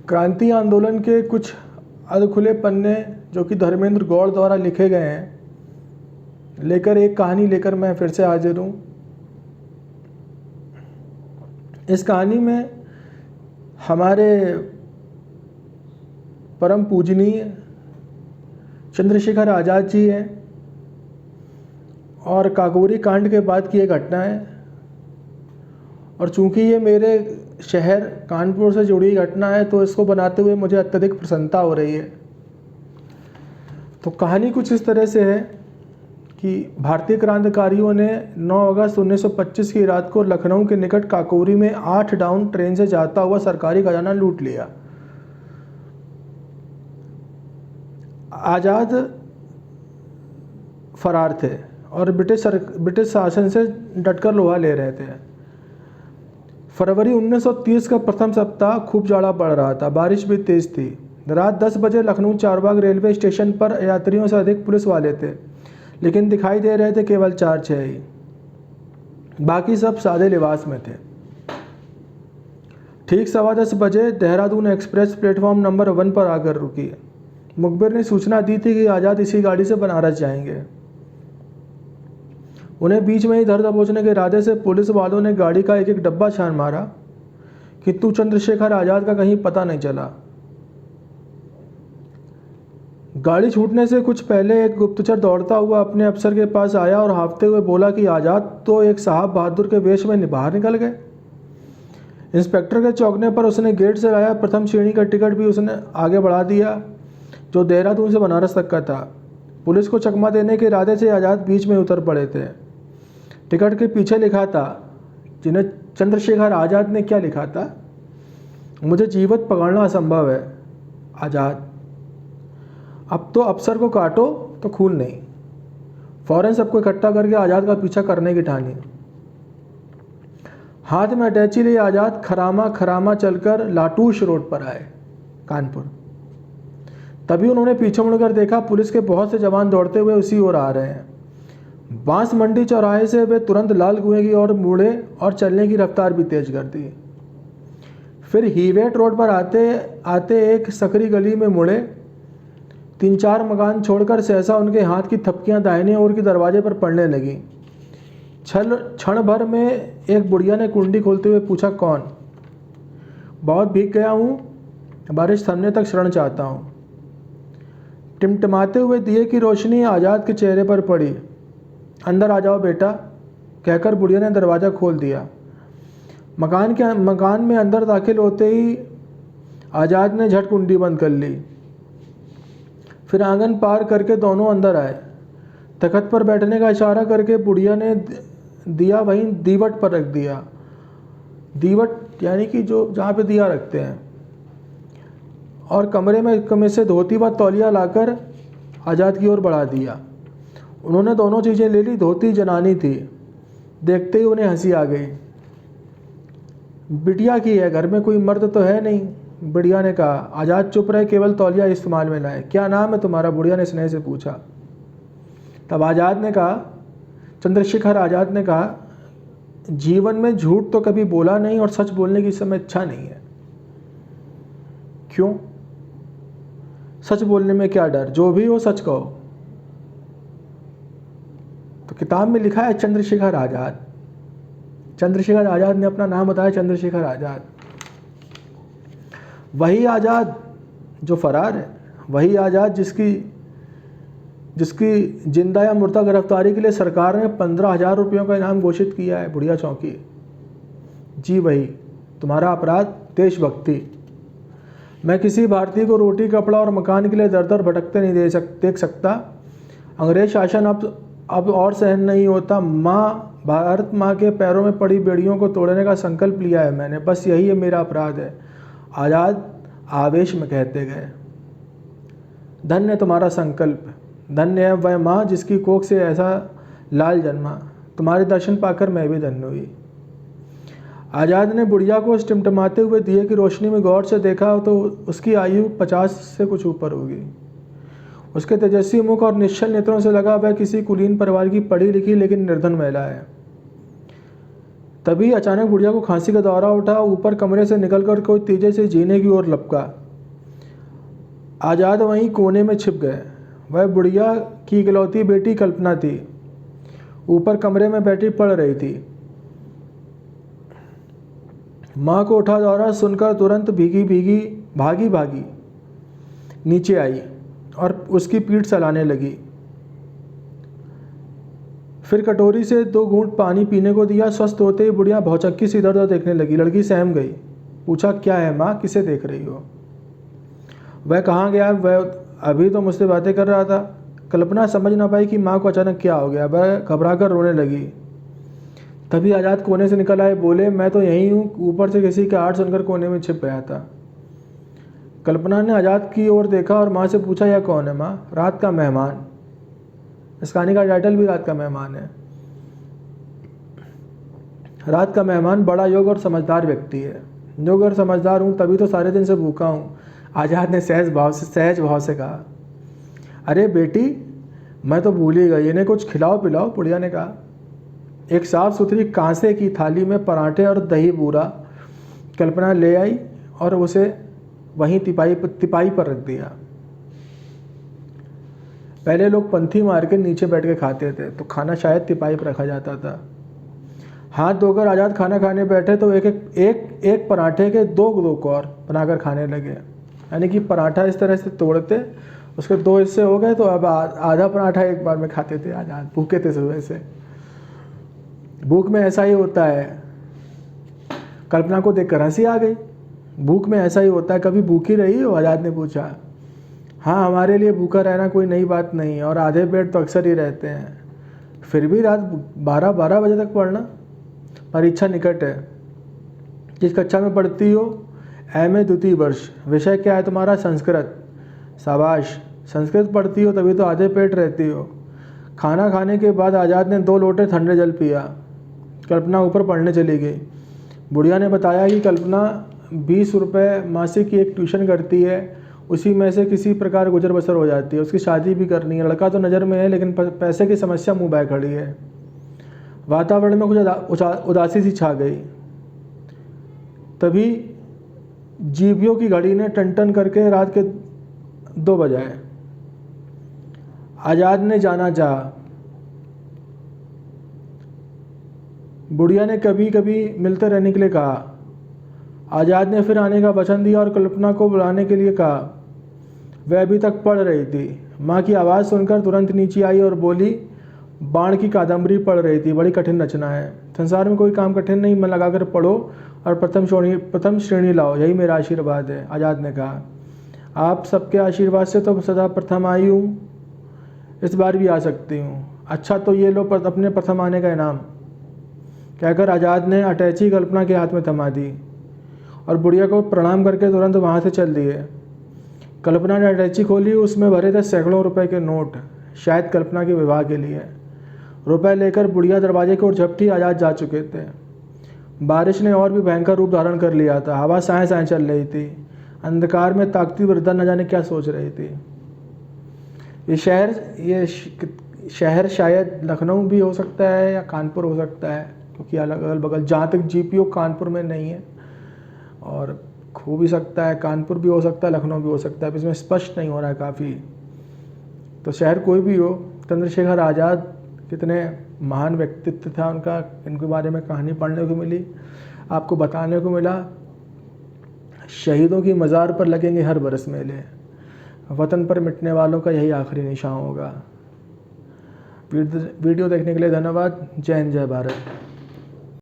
क्रांति आंदोलन के कुछ अधखुले पन्ने जो कि धर्मेंद्र गौड़ द्वारा लिखे गए हैं लेकर एक कहानी लेकर मैं फिर से हाजिर हूँ। इस कहानी में हमारे परम पूजनीय चंद्रशेखर आज़ाद जी हैं और काकोरी कांड के बाद की एक घटना है। और चूंकि ये मेरे शहर कानपुर से जुड़ी घटना है तो इसको बनाते हुए मुझे अत्यधिक प्रसन्नता हो रही है। तो कहानी कुछ इस तरह से है कि भारतीय क्रांतिकारियों ने 9 अगस्त 1925 की रात को लखनऊ के निकट काकोरी में 8 डाउन ट्रेन से जाता हुआ सरकारी खजाना लूट लिया। आज़ाद फरार थे और ब्रिटिश शासन से डटकर लोहा ले रहे थे। फरवरी 1930 का प्रथम सप्ताह खूब जाड़ा पड़ रहा था, बारिश भी तेज़ थी। रात 10 बजे लखनऊ चारबाग रेलवे स्टेशन पर यात्रियों से अधिक पुलिस वाले थे, लेकिन दिखाई दे रहे थे केवल 4-6 ही। बाकी सब सादे लिबास में थे। ठीक 10:15 बजे देहरादून एक्सप्रेस प्लेटफॉर्म नंबर 1 पर आकर रुकी। मुखबिर ने सूचना दी थी कि आज़ाद इसी गाड़ी से बनारस जाएंगे। उन्हें बीच में ही धर दबोचने के इरादे से पुलिस वालों ने गाड़ी का एक एक डब्बा छान मारा, किंतु चंद्रशेखर आज़ाद का कहीं पता नहीं चला। गाड़ी छूटने से कुछ पहले एक गुप्तचर दौड़ता हुआ अपने अफसर के पास आया और हांफते हुए बोला कि आज़ाद तो एक साहब बहादुर के वेश में बाहर निकल गए। इंस्पेक्टर के चौंकने पर उसने गेट से लाया प्रथम श्रेणी का टिकट भी उसने आगे बढ़ा दिया, जो देहरादून से बनारस तक का था। पुलिस को चकमा देने के इरादे से आज़ाद बीच में उतर पड़े थे। टिकट के पीछे लिखा था, जिन्हें चंद्रशेखर आज़ाद ने क्या लिखा था, मुझे जीवित पकड़ना असंभव है आज़ाद। अब तो अफसर को काटो तो खून नहीं। फौरन सबको इकट्ठा करके आज़ाद का पीछा करने की ठानी। हाथ में अटैची लिए आज़ाद खरामा चलकर लाटूश रोड पर आए, कानपुर। तभी उन्होंने पीछे मुड़कर देखा, पुलिस के बहुत से जवान दौड़ते हुए उसी ओर आ रहे हैं। बांस मंडी चौराहे से वे तुरंत लाल कुएं की ओर मुड़े और चलने की रफ्तार भी तेज कर दी। फिर हीवेट रोड पर आते आते एक सकरी गली में मुड़े। 3-4 मकान छोड़कर सहसा उनके हाथ की थपकियां दाहिने ओर के दरवाजे पर पड़ने लगी। क्षण भर में एक बुढ़िया ने कुंडी खोलते हुए पूछा, कौन? बहुत भीग गया हूँ, बारिश थमने तक शरण चाहता हूँ। टिमटिमाते हुए दिए की रोशनी आज़ाद के चेहरे पर पड़ी। अंदर आ जाओ बेटा, कहकर बुढ़िया ने दरवाज़ा खोल दिया। मकान में अंदर दाखिल होते ही आज़ाद ने झट कुंडी बंद कर ली। फिर आंगन पार करके दोनों अंदर आए। तख्त पर बैठने का इशारा करके बुढ़िया ने दिया वहीं दीवट पर रख दिया। दीवट यानी कि जो जहाँ पे दिया रखते हैं। और कमरे में से धोती व तौलिया लाकर आज़ाद की ओर बढ़ा दिया। उन्होंने दोनों चीज़ें ले ली। धोती जनानी थी। देखते ही उन्हें हंसी आ गई। बिटिया की है, घर में कोई मर्द तो है नहीं, बुढ़िया ने कहा। आज़ाद चुप रहे, केवल तौलिया इस्तेमाल में लाए। क्या नाम है तुम्हारा? बुढ़िया ने स्नेह से पूछा। तब आज़ाद ने कहा, चंद्रशेखर आज़ाद ने कहा, जीवन में झूठ तो कभी बोला नहीं और सच बोलने की समय इच्छा नहीं है। क्यों? सच बोलने में क्या डर? जो भी हो सच कहो। तो किताब में लिखा है चंद्रशेखर आज़ाद। चंद्रशेखर आज़ाद ने अपना नाम बताया, चंद्रशेखर आज़ाद। वही आज़ाद जो फरार है, वही आज़ाद जिसकी जिंदा या मुर्दा गिरफ्तारी के लिए सरकार ने 15,000 रुपयों का इनाम घोषित किया है, बुढ़िया चौकी। जी वही। तुम्हारा अपराध देशभक्ति। मैं किसी भारतीय को रोटी कपड़ा और मकान के लिए दर दर भटकते नहीं देख सकता। अंग्रेज शासन अब और सहन नहीं होता। भारत माँ के पैरों में पड़ी बेड़ियों को तोड़ने का संकल्प लिया है मैंने, बस यही है मेरा अपराध है, आज़ाद आवेश में कहते गए। धन्य तुम्हारा संकल्प, धन्य है वह माँ जिसकी कोख से ऐसा लाल जन्मा। तुम्हारे दर्शन पाकर मैं भी धन्य हुई। आज़ाद ने बुढ़िया को टिमटिमाते हुए दिए की रोशनी में गौर से देखा तो उसकी आयु 50 से कुछ ऊपर होगी। उसके तेजस्वी मुख और निश्चल नेत्रों से लगा वह किसी कुलीन परिवार की पढ़ी लिखी लेकिन निर्धन महिला है। तभी अचानक बुढ़िया को खांसी का दौरा उठा। ऊपर कमरे से निकलकर कोई तेजी से जीने की ओर लपका। आज़ाद वहीं कोने में छिप गए। वह बुढ़िया की इकलौती बेटी कल्पना थी। ऊपर कमरे में बैठी पढ़ रही थी। माँ को उठा दौरा सुनकर तुरंत भागी भागी नीचे आई और उसकी पीठ सहलाने लगी। फिर कटोरी से 2 घूंट पानी पीने को दिया। स्वस्थ होते ही बुढ़िया भौचक्की से इधर उधर देखने लगी। लड़की सहम गई। पूछा, क्या है माँ, किसे देख रही हो? वह कहाँ गया? वह अभी तो मुझसे बातें कर रहा था। कल्पना समझ ना पाई कि माँ को अचानक क्या हो गया। वह घबराकर रोने लगी। तभी आज़ाद कोने से निकल आए। बोले, मैं तो यहीं हूँ। ऊपर से किसी का आवाज़ सुनकर कोने में छिप गया था। कल्पना ने आज़ाद की ओर देखा और माँ से पूछा, यह कौन है माँ? रात का मेहमान। इस कहानी का टाइटल भी रात का मेहमान है। रात का मेहमान बड़ा योग्य और समझदार व्यक्ति है। योग्य और समझदार हूँ तभी तो सारे दिन से भूखा हूँ, आज़ाद ने सहज भाव से कहा। अरे बेटी, मैं तो भूल ही गई, इन्हें कुछ खिलाओ पिलाओ, बुढ़िया ने कहा। एक साफ सुथरी कांसे की थाली में पराठे और दही बूरा कल्पना ले आई और उसे वहीं तिपाई पर रख दिया। पहले लोग पंथी मार के नीचे बैठ के खाते थे, तो खाना शायद तिपाई पर रखा जाता था। हाथ धोकर आज़ाद खाना खाने बैठे तो एक पराठे के 2 कौर बनाकर खाने लगे। यानी कि पराठा इस तरह से तोड़ते, उसके 2 हिस्से हो गए, तो अब आधा पराठा एक बार में खाते थे आज़ाद। भूखे थे सुबह से। भूख में ऐसा ही होता है। कल्पना को देखकर हंसी आ गई। भूख में ऐसा ही होता है। कभी भूखी रही हो? आज़ाद ने पूछा। हाँ, हमारे लिए भूखा रहना कोई नई बात नहीं है और आधे पेट तो अक्सर ही रहते हैं। फिर भी रात 12 बजे तक पढ़ना? परीक्षा निकट है। किस कक्षा में पढ़ती हो? MA 2य वर्ष। विषय क्या है तुम्हारा? संस्कृत। शाबाश, संस्कृत पढ़ती हो तभी तो आधे पेट रहती हो। खाना खाने के बाद आज़ाद ने 2 लोटे ठंडे जल पिया। कल्पना ऊपर पढ़ने चली गई। बुढ़िया ने बताया कि कल्पना 20 रुपये मासिक की एक ट्यूशन करती है, उसी में से किसी प्रकार गुजर बसर हो जाती है। उसकी शादी भी करनी है। लड़का तो नज़र में है, लेकिन पैसे की समस्या मुँह बाय खड़ी है। वातावरण में कुछ उदासी सी छा गई। तभी जीवियों की घड़ी ने टन करके रात के 2 बजाए। आज़ाद ने जाना चाहा। बुढ़िया ने कभी कभी मिलते रहने के लिए कहा। आज़ाद ने फिर आने का वचन दिया और कल्पना को बुलाने के लिए कहा। वह अभी तक पढ़ रही थी। माँ की आवाज़ सुनकर तुरंत नीचे आई और बोली, बाण की कादम्बरी पढ़ रही थी। बड़ी कठिन रचना है। संसार में कोई काम कठिन नहीं, मन लगाकर पढ़ो और प्रथम श्रेणी लाओ, यही मेरा आशीर्वाद है, आज़ाद ने कहा। आप सबके आशीर्वाद से तो सदा प्रथम आई हूँ, इस बार भी आ सकती हूँ। अच्छा, तो ये लो अपने प्रथम आने का इनाम, कहकर आज़ाद ने अटैची कल्पना के हाथ में थमा दी और बुढ़िया को प्रणाम करके तुरंत वहाँ से चल दिए। कल्पना ने अटैची खोली। उसमें भरे थे सैकड़ों रुपए के नोट, शायद कल्पना के विवाह के लिए। रुपए लेकर बुढ़िया दरवाजे की ओर झपटी। आज़ाद जा चुके थे। बारिश ने और भी भयंकर रूप धारण कर लिया था। हवा साए साए चल रही थी। अंधकार में ताकती वृद्धा न जाने क्या सोच रही थी। ये शहर शायद लखनऊ भी हो सकता है या कानपुर हो सकता है, क्योंकि अगल बगल, जहाँ तक GPO कानपुर में नहीं है, और हो भी सकता है कानपुर भी हो सकता है, लखनऊ भी हो सकता है, इसमें स्पष्ट नहीं हो रहा है काफ़ी। तो शहर कोई भी हो, चंद्रशेखर आज़ाद कितने महान व्यक्तित्व था उनका, इनके बारे में कहानी पढ़ने को मिली, आपको बताने को मिला। शहीदों की मज़ार पर लगेंगे हर बरस मेले, वतन पर मिटने वालों का यही आखिरी निशान होगा। वीडियो देखने के लिए धन्यवाद। जय हिंद, जय भारत।